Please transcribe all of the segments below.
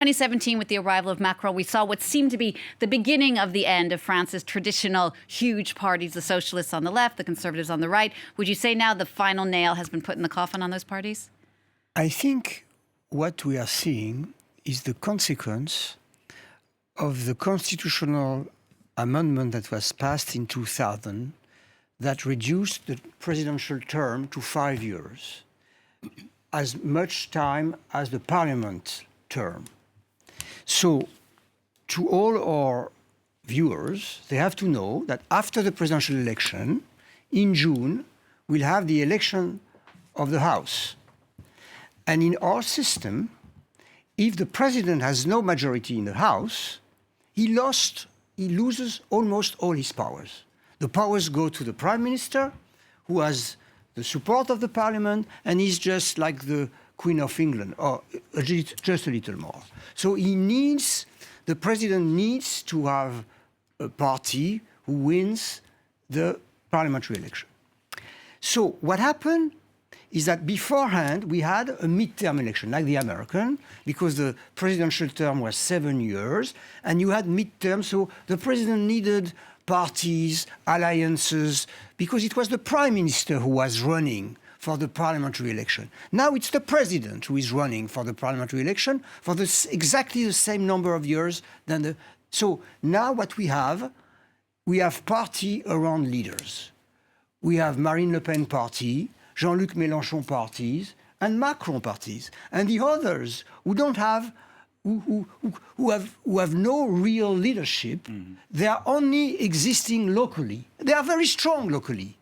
2017, with the arrival of Macron, we saw what seemed to be the beginning of the end of France's traditional huge parties, the Socialists on the left, the Conservatives on the right. Would you say now the final nail has been put in the coffin on those parties? I think what we are seeing is the consequence of the constitutional amendment that was passed in 2000 that reduced the presidential term to 5 years, as much time as the parliament term. So, to all our viewers, they have to know that after the presidential election, in June, we'll have the election of the House. And in our system, if the president has no majority in the House, he loses almost all his powers. The powers go to the Prime Minister, who has the support of the Parliament, and he's just like the Queen of England, or just a little more. So the president needs to have a party who wins the parliamentary election. So what happened is that beforehand we had a midterm election, like the American, because the presidential term was 7 years, and you had midterm, so the president needed parties, alliances, because it was the prime minister who was running for the parliamentary election. Now it's the president who is running for the parliamentary election for exactly the same number of years than the... So now what we have party around leaders. We have Marine Le Pen party, Jean-Luc Mélenchon parties, and Macron parties. And the others who don't have, who have no real leadership, they are only existing locally. They are very strong locally.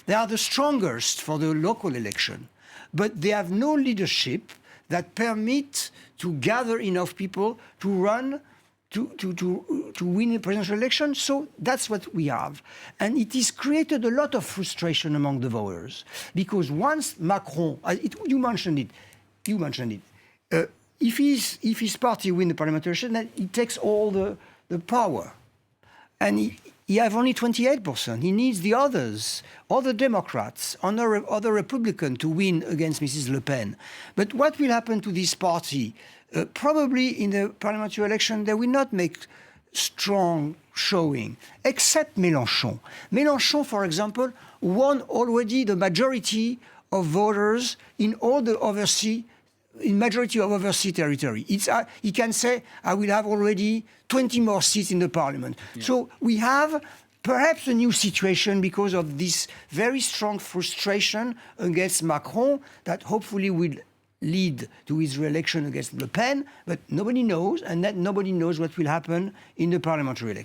They are the strongest for the local election, but they have no leadership that permit to gather enough people to run, to win a presidential election. So that's what we have. And it has created a lot of frustration among the voters, because once Macron, you mentioned it, if his party wins the parliamentary election, then he takes all the power. And he has only 28%. He needs the others, other Democrats, other Republicans to win against Mrs. Le Pen. But what will happen to this party? Probably in the parliamentary election, they will not make strong showing, except Mélenchon. Mélenchon, for example, won already the majority of voters in all the majority of overseas territory. He can say, I will have already 20 more seats in the parliament. Yeah. So we have perhaps a new situation because of this very strong frustration against Macron that hopefully will lead to his re-election against Le Pen, but nobody knows, and that nobody knows what will happen in the parliamentary election.